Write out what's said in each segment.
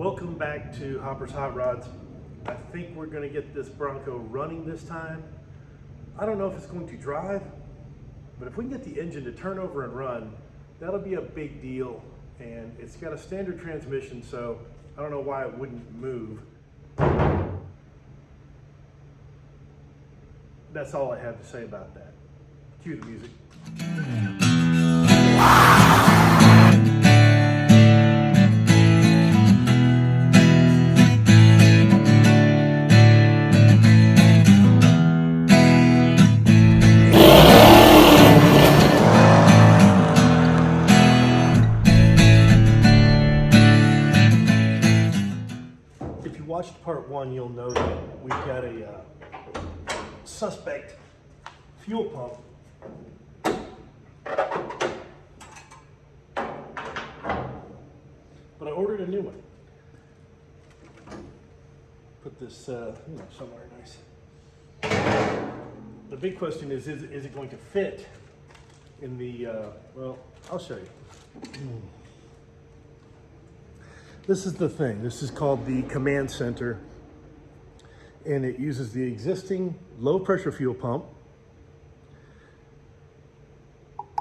Welcome back to Hopper's Hot Rods. I think we're going to get this Bronco running this time. I don't know if it's going to drive, but if we can get the engine to turn over and run, that'll be a big deal. And it's got a standard transmission, so I don't know why it wouldn't move. That's all I have to say about that. Cue the music. If you watched part one, you'll know that we've got a suspect fuel pump. But I ordered a new one. Put this somewhere nice. The big question is it going to fit in the, well, I'll show you. This is the thing. This is called the command center, and it uses the existing low pressure fuel pump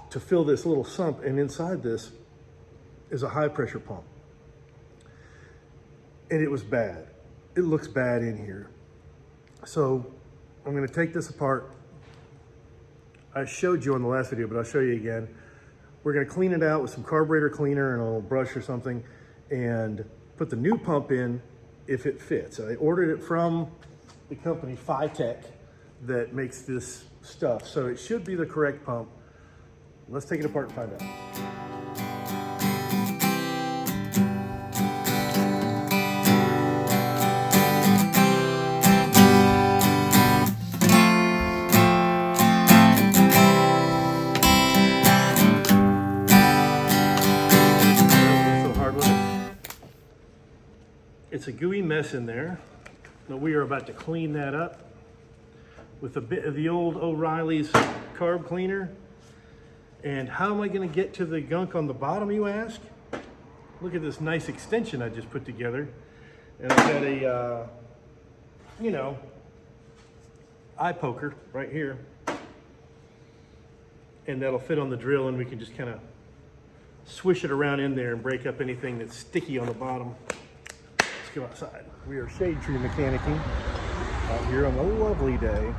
to fill this little sump, and inside this is a high pressure pump. And it was bad. It looks bad in here. So I'm going to take this apart. I showed you on the last video, but I'll show you again. We're going to clean it out with some carburetor cleaner and a little brush or something, and put the new pump in if it fits. I ordered it from the company Phytech that makes this stuff, so it should be the correct pump. Let's take it apart and find out. It's a gooey mess in there, but we are about to clean that up with a bit of the old O'Reilly's carb cleaner. And how am I going to get to the gunk on the bottom, you ask? Look at this nice extension I just put together. And I've got a, eye poker right here. And that'll fit on the drill, and we can just kind of swish it around in there and break up anything that's sticky on the bottom. Let's go outside. We are shade tree mechanicking out here on a lovely day.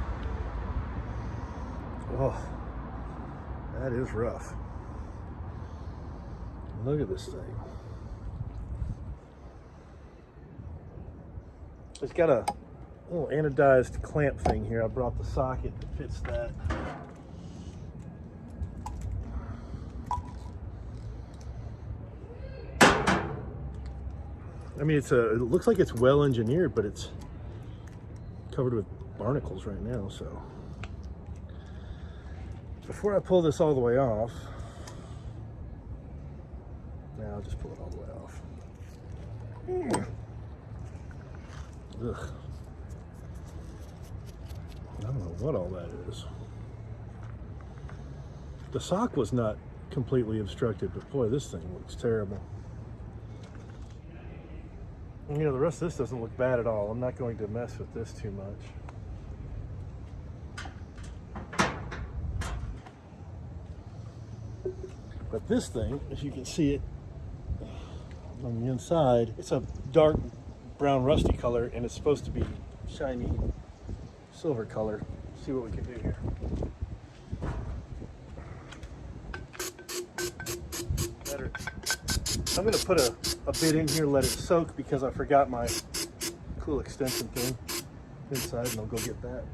Oh, that is rough. Look at this thing. It's got a little anodized clamp thing here. I brought the socket that fits that. I mean, it looks like it's well engineered, but it's covered with barnacles right now, so. Before I pull this all the way off, now I'll just pull it all the way off. Ugh. I don't know what all that is. The sock was not completely obstructed, but boy, this thing looks terrible. You know, the rest of this doesn't look bad at all. I'm not going to mess with this too much. But this thing, as you can see it on the inside, it's a dark brown rusty color, and it's supposed to be shiny silver color. Let's see what we can do here. Better. I'm going to put a bit in here, let it soak, because I forgot my cool extension thing inside, and I'll go get that.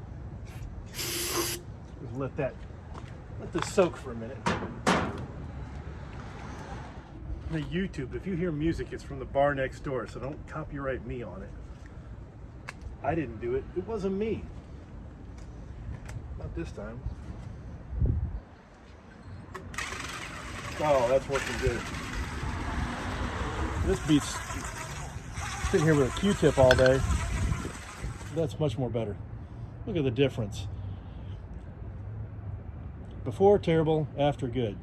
Just let this soak for a minute. The YouTube, if you hear music, it's from the bar next door, so don't copyright me on it. I didn't do it. It wasn't me. Not this time. Oh, that's working good. This beats sitting here with a Q-tip all day. That's much more better. Look at the difference. Before, terrible. After, good.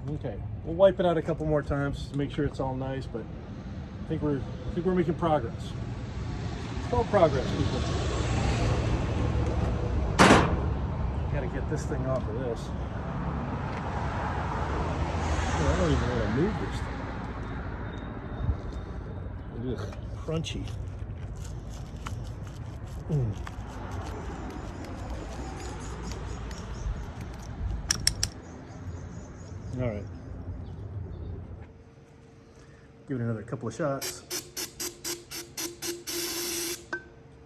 Okay, we'll wipe it out a couple more times to make sure it's all nice, but I think we're making progress. It's called progress, people. Gotta get this thing off of this. Oh, I don't even want to move this thing. Ugh, crunchy. All right. Give it another couple of shots.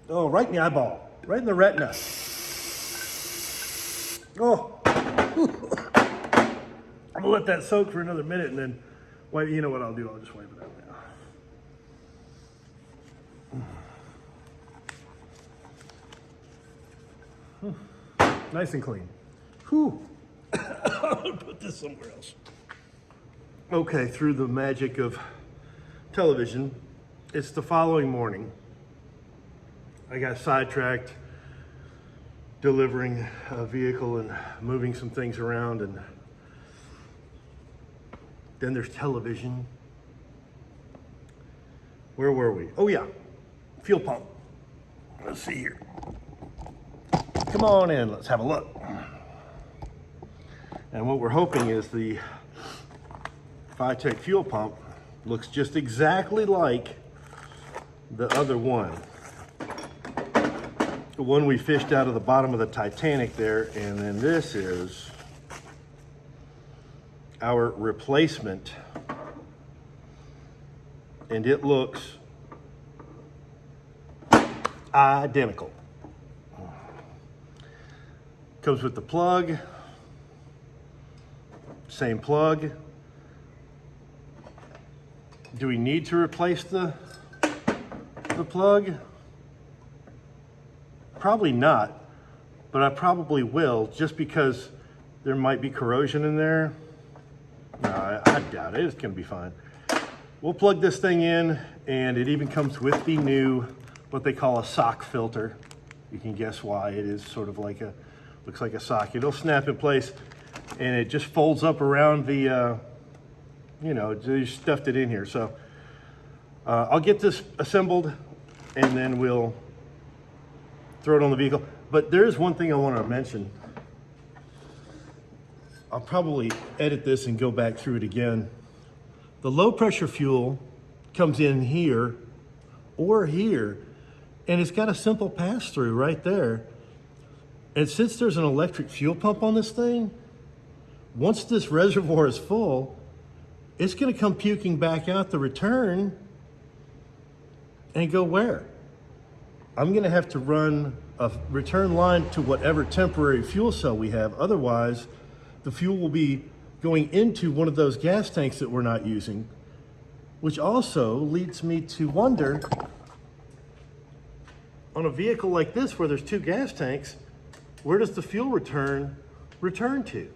Oh, right in the eyeball, right in the retina. Oh, I'm gonna let that soak for another minute and then, well, you know what I'll do? I'll just wipe it out now. Nice and clean. Whew. I'm gonna put this somewhere else. Okay, through the magic of television, it's the following morning. I got sidetracked delivering a vehicle and moving some things around, and then there's television. Where were we? Oh yeah, fuel pump. Let's see here. Come on in, let's have a look. And what we're hoping is the Vitec fuel pump looks just exactly like the other one. The one we fished out of the bottom of the Titanic there, and then this is our replacement. And it looks identical. Comes with the plug. Same plug. Do we need to replace the plug? Probably not, but I probably will, just because there might be corrosion in there. No, I doubt it. It's gonna be fine. We'll plug this thing in, and it even comes with the new, what they call a sock filter. You can guess why. It is sort of like looks like a sock. It'll snap in place, and it just folds up around the, you know, you stuffed it in here. So I'll get this assembled, and then we'll throw it on the vehicle. But there is one thing I want to mention. I'll probably edit this and go back through it again. The low pressure fuel comes in here or here, and it's got a simple pass through right there. And since there's an electric fuel pump on this thing, once this reservoir is full, it's going to come puking back out the return and go where? I'm going to have to run a return line to whatever temporary fuel cell we have. Otherwise, the fuel will be going into one of those gas tanks that we're not using, which also leads me to wonder, on a vehicle like this where there's two gas tanks, where does the fuel return to?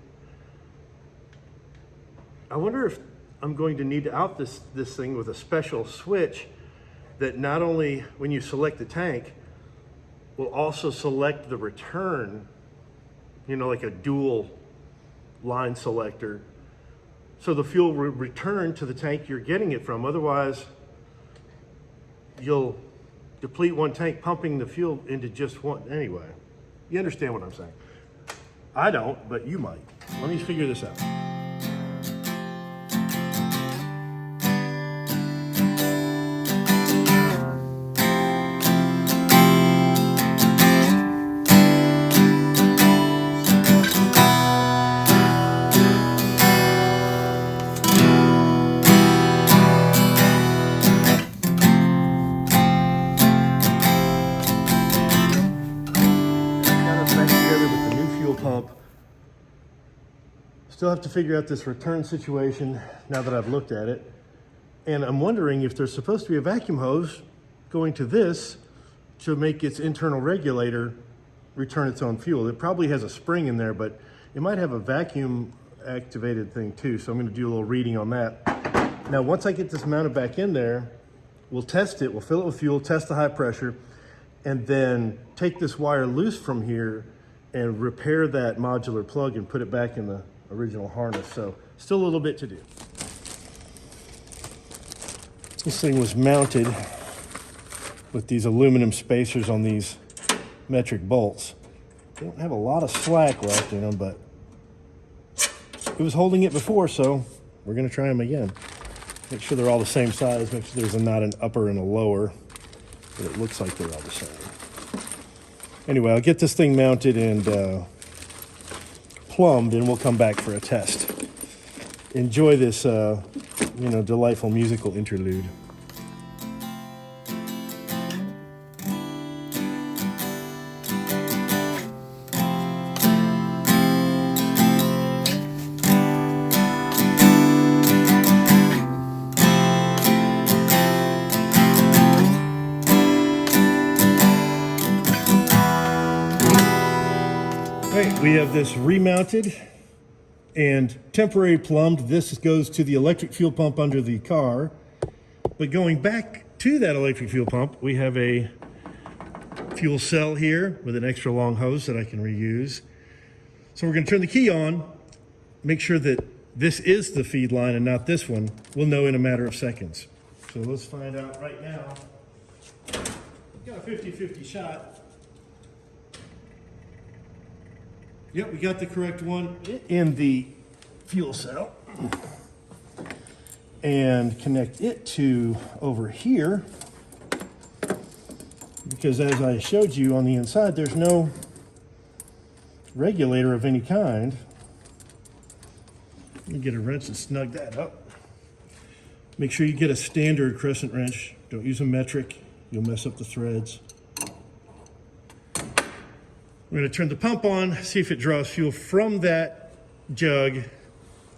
I wonder if I'm going to need to out this thing with a special switch that not only when you select the tank will also select the return, you know, like a dual line selector, so the fuel will return to the tank you're getting it from. Otherwise, you'll deplete one tank pumping the fuel into just one. Anyway, you understand what I'm saying. I don't, but you might. Let me figure this out. Pump. Still have to figure out this return situation now that I've looked at it. And I'm wondering if there's supposed to be a vacuum hose going to this to make its internal regulator return its own fuel. It probably has a spring in there, but it might have a vacuum activated thing too. So I'm going to do a little reading on that. Now, once I get this mounted back in there, we'll test it. We'll fill it with fuel, test the high pressure, and then take this wire loose from here and repair that modular plug and put it back in original harness. So still a little bit to do. This thing was mounted with these aluminum spacers on these metric bolts. They don't have a lot of slack left in them, but it was holding it before, so we're gonna try them again. Make sure they're all the same size, make sure there's not an upper and a lower, but it looks like they're all the same. Anyway, I'll get this thing mounted and plumbed, and we'll come back for a test. Enjoy this, delightful musical interlude. We have this remounted and temporary plumbed. This goes to the electric fuel pump under the car. But going back to that electric fuel pump, we have a fuel cell here with an extra long hose that I can reuse. So we're going to turn the key on, make sure that this is the feed line and not this one. We'll know in a matter of seconds. So let's find out right now. We've got a 50-50 shot. Yep, we got the correct one in the fuel cell. And connect it to over here, because as I showed you on the inside, there's no regulator of any kind. Let me get a wrench and snug that up. Make sure you get a standard crescent wrench. Don't use a metric, you'll mess up the threads. We're going to turn the pump on, see if it draws fuel from that jug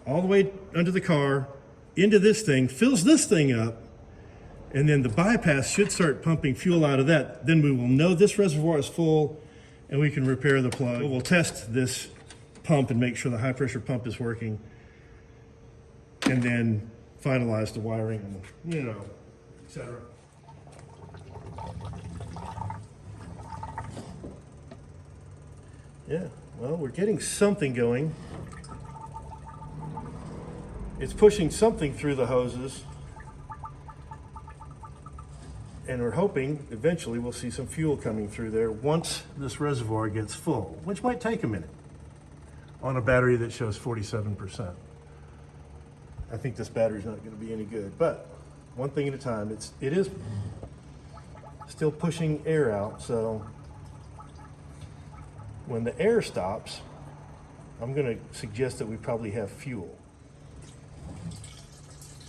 all the way under the car into this thing, fills this thing up, and then the bypass should start pumping fuel out of that. Then we will know this reservoir is full and we can repair the plug. We'll test this pump and make sure the high pressure pump is working, and then finalize the wiring and, etc. Yeah, well, we're getting something going. It's pushing something through the hoses. And we're hoping eventually we'll see some fuel coming through there once this reservoir gets full, which might take a minute on a battery that shows 47%. I think this battery's not going to be any good, but one thing at a time. It is still pushing air out, so when the air stops, I'm going to suggest that we probably have fuel.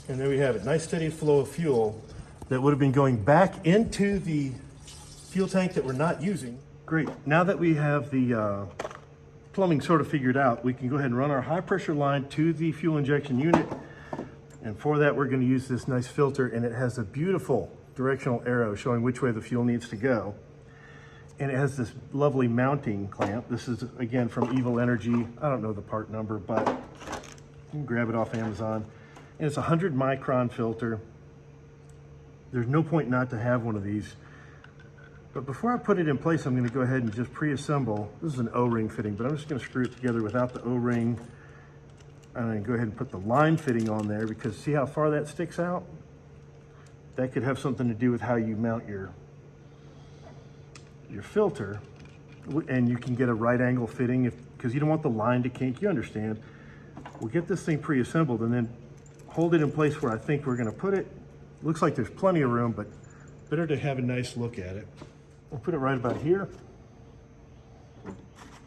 And there we have it, nice steady flow of fuel that would have been going back into the fuel tank that we're not using. Great, now that we have the plumbing sort of figured out, we can go ahead and run our high pressure line to the fuel injection unit. And for that, we're going to use this nice filter, and it has a beautiful directional arrow showing which way the fuel needs to go. And it has this lovely mounting clamp. This is, again, from Evil Energy. I don't know the part number, but you can grab it off Amazon. And it's a 100 micron filter. There's no point not to have one of these. But before I put it in place, I'm going to go ahead and just pre-assemble. This is an O-ring fitting, but I'm just going to screw it together without the O-ring. And then go ahead and put the line fitting on there, because see how far that sticks out? That could have something to do with how you mount your filter, and you can get a right angle fitting because you don't want the line to kink, you understand. We'll get this thing pre-assembled and then hold it in place where I think we're going to put it. Looks like there's plenty of room, but better to have a nice look at it. We'll put it right about here.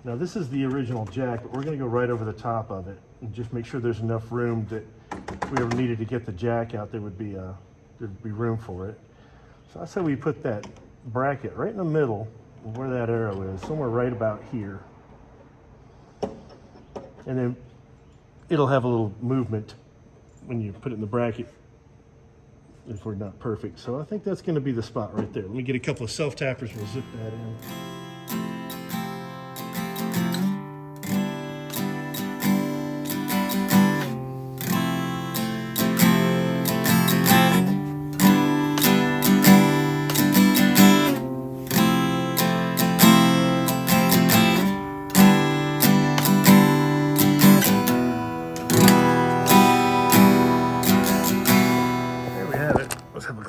Now this is the original jack, but we're going to go right over the top of it and just make sure there's enough room that if we ever needed to get the jack out, there'd be room for it. So I say we put that bracket right in the middle of where that arrow is, somewhere right about here. And then it'll have a little movement when you put it in the bracket if we're not perfect. So I think that's going to be the spot right there. Let me get a couple of self-tappers, we'll zip that in.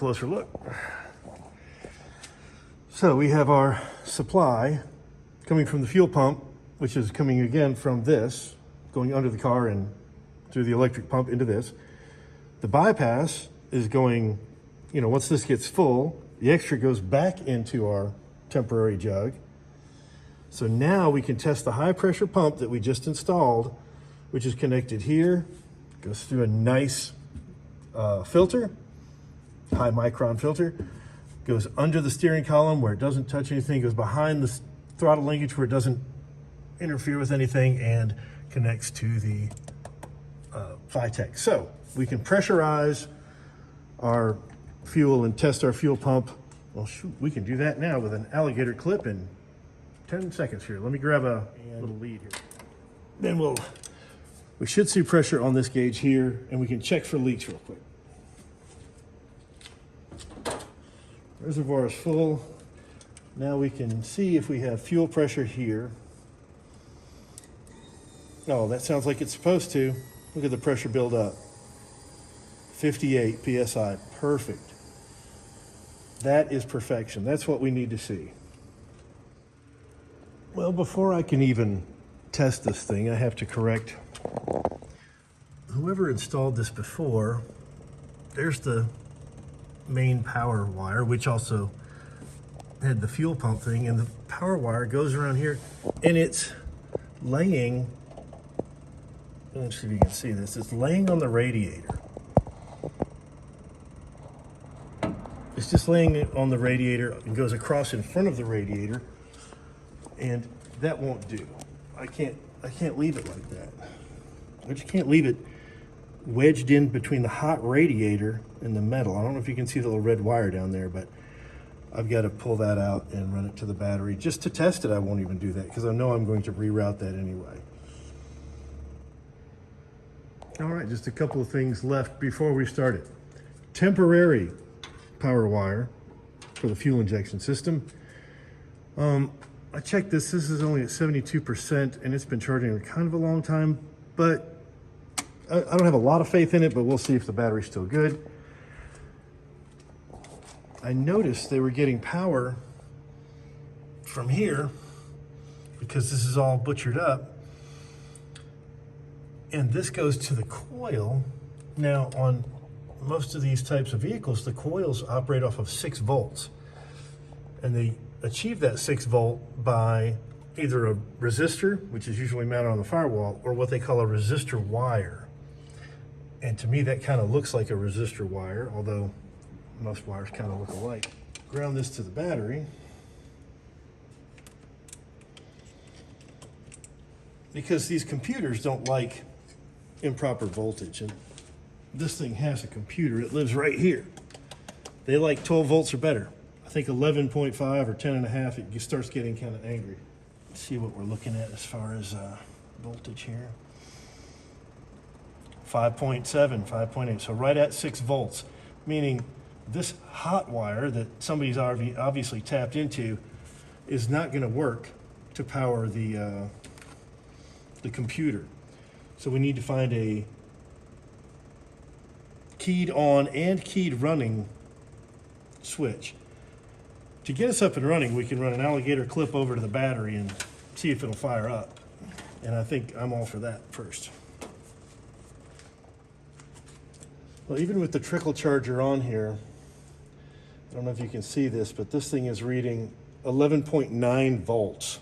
closer look. So we have our supply coming from the fuel pump, which is coming again from this, going under the car and through the electric pump into this. The bypass is going, once this gets full, the extra goes back into our temporary jug. So now we can test the high pressure pump that we just installed, which is connected here, goes through a nice filter, high micron filter, goes under the steering column where it doesn't touch anything, goes behind the throttle linkage where it doesn't interfere with anything, and connects to the Vitec. So we can pressurize our fuel and test our fuel pump. Well, shoot, we can do that now with an alligator clip in 10 seconds here. Let me grab a little lead here. Then we should see pressure on this gauge here, and we can check for leaks real quick. Reservoir is full. Now we can see if we have fuel pressure here. Oh, that sounds like it's supposed to. Look at the pressure build up. 58 PSI, perfect. That is perfection. That's what we need to see. Well, before I can even test this thing, I have to correct whoever installed this before. There's the main power wire, which also had the fuel pump thing, and the power wire goes around here, and it's laying, let's see if you can see this, it's laying on the radiator. It's just laying on the radiator and goes across in front of the radiator, and that won't do. I can't leave it like that. I just can't leave it wedged in between the hot radiator and the metal. I don't know if you can see the little red wire down there, but I've got to pull that out and run it to the battery. Just to test it, I won't even do that because I know I'm going to reroute that anyway. All right, just a couple of things left before we start it. Temporary power wire for the fuel injection system. I checked this is only at 72% and it's been charging kind of a long time, but I don't have a lot of faith in it, but we'll see if the battery's still good. I noticed they were getting power from here because this is all butchered up. And this goes to the coil. Now, on most of these types of vehicles, the coils operate off of 6 volts. And they achieve that 6 volt by either a resistor, which is usually mounted on the firewall, or what they call a resistor wire. And to me, that kind of looks like a resistor wire, although most wires kind of look alike. Ground this to the battery. Because these computers don't like improper voltage. And this thing has a computer. It lives right here. They like 12 volts or better. I think 11.5 or 10.5, it starts getting kind of angry. Let's see what we're looking at as far as voltage here. 5.7, 5.8, so right at 6 volts, meaning this hot wire that somebody's obviously tapped into is not going to work to power the computer. So we need to find a keyed on and keyed running switch. To get us up and running, we can run an alligator clip over to the battery and see if it'll fire up. And I think I'm all for that first. Well, even with the trickle charger on here, I don't know if you can see this, but this thing is reading 11.9 volts,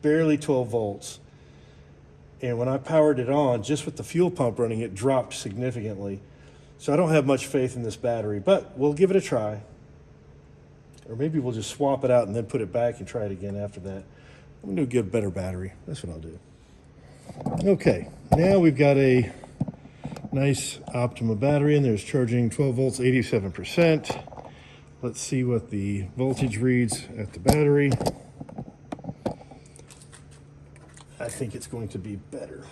barely 12 volts. And when I powered it on, just with the fuel pump running, it dropped significantly. So I don't have much faith in this battery, but we'll give it a try. Or maybe we'll just swap it out and then put it back and try it again after that. I'm gonna get a better battery. That's what I'll do. Okay, now we've got a nice Optima battery in there. It's charging 12 volts, 87%. Let's see what the voltage reads at the battery. I think it's going to be better.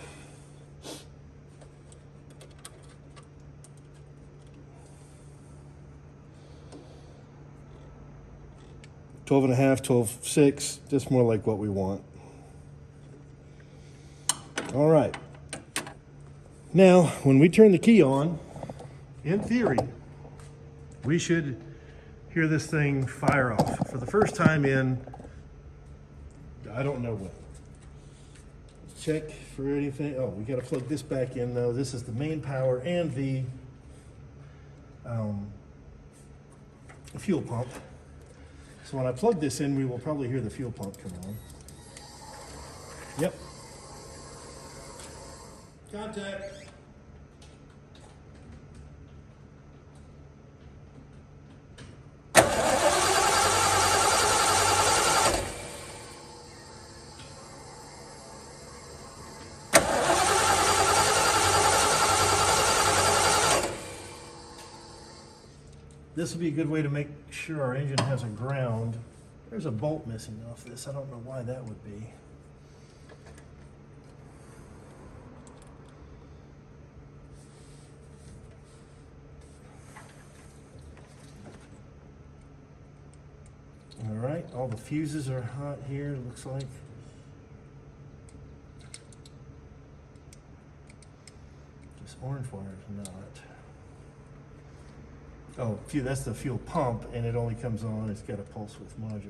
Twelve and a half, 12.6, just more like what we want. All right. Now, when we turn the key on, in theory, we should hear this thing fire off for the first time in, I don't know when. Check for anything. Oh, we got to plug this back in though. This is the main power and the fuel pump. So when I plug this in, we will probably hear the fuel pump come on. Yep. Contact. This will be a good way to make sure our engine has a ground. There's a bolt missing off this. I don't know why that would be. All right, all the fuses are hot here, it looks like. This orange wire is not. Oh, that's the fuel pump, and it only comes on, it's got a pulse width modulator.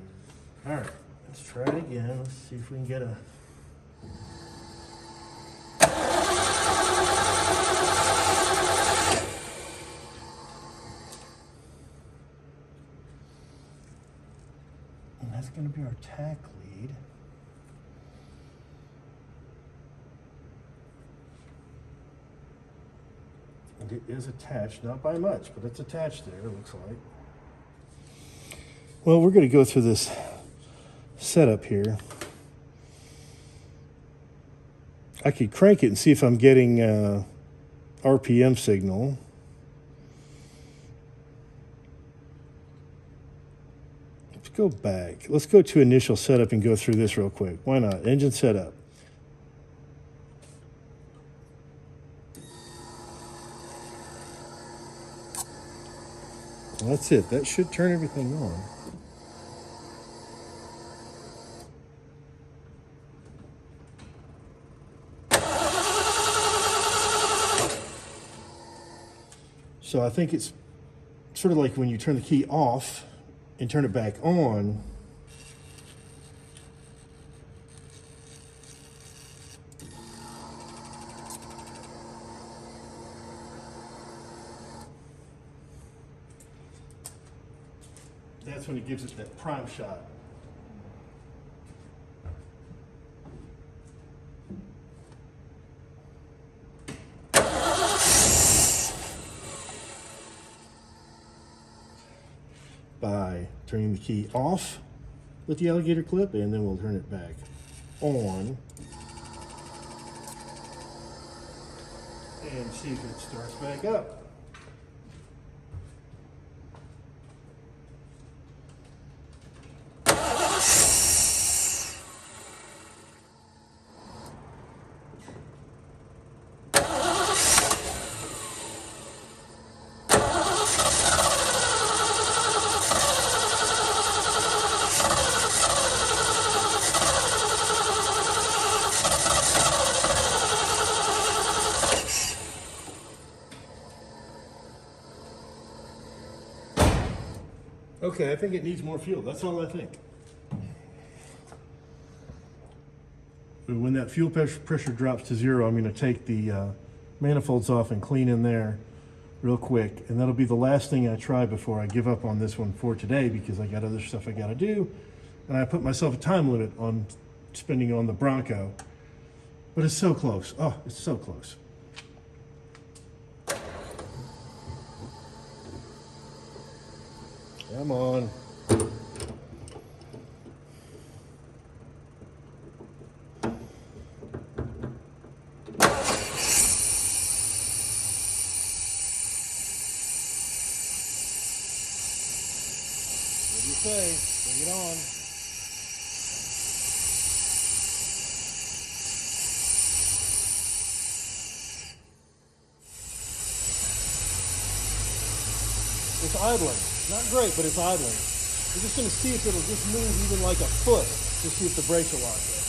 All right, let's try it again. Let's see if we can get a... And that's going to be our tack lead. And it is attached, not by much, but it's attached there, it looks like. Well, we're going to go through this setup here. I could crank it and see if I'm getting RPM signal. Let's go back. Let's go to initial setup and go through this real quick. Why not? Engine setup. Well, that's it. That should turn everything on. So I think it's sort of like when you turn the key off and turn it back on. That's when it gives it that prime shot. By turning the key off with the alligator clip, and then we'll turn it back on and see if it starts back up. Okay, I think it needs more fuel. That's all I think. When that fuel pressure drops to 0, I'm going to take the manifolds off and clean in there real quick. And that'll be the last thing I try before I give up on this one for today, because I got other stuff I got to do. And I put myself a time limit on spending on the Bronco. But it's so close. Oh, it's so close. Come on. What do you say? Bring it on. It's idling. Not great, but it's idling. We're just going to see if it'll just move even like a foot to see if the brakes are locked in.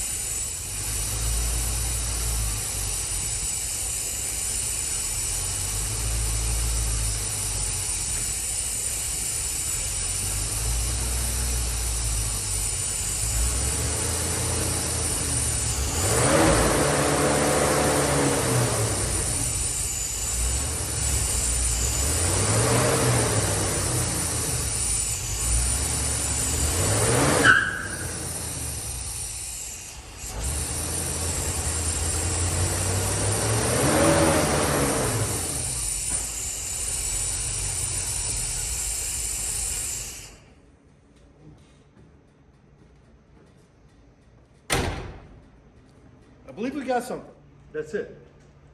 believe we got something. That's it.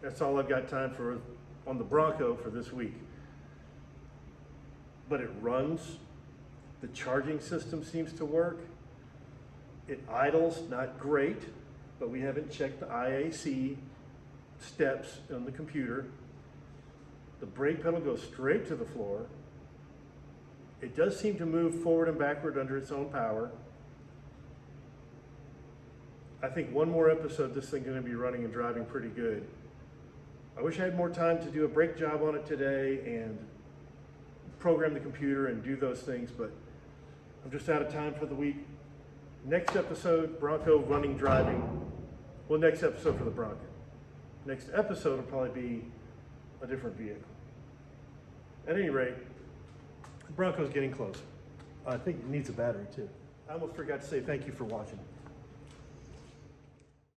That's all I've got time for on the Bronco for this week. But it runs. The charging system seems to work. It idles, not great, but we haven't checked the IAC steps on the computer. The brake pedal goes straight to the floor. It does seem to move forward and backward under its own power. I think one more episode, this thing's gonna be running and driving pretty good. I wish I had more time to do a brake job on it today and program the computer and do those things, but I'm just out of time for the week. Next episode, Bronco running, driving. Well, next episode for the Bronco. Next episode will probably be a different vehicle. At any rate, the Bronco's getting closer. I think it needs a battery too. I almost forgot to say thank you for watching.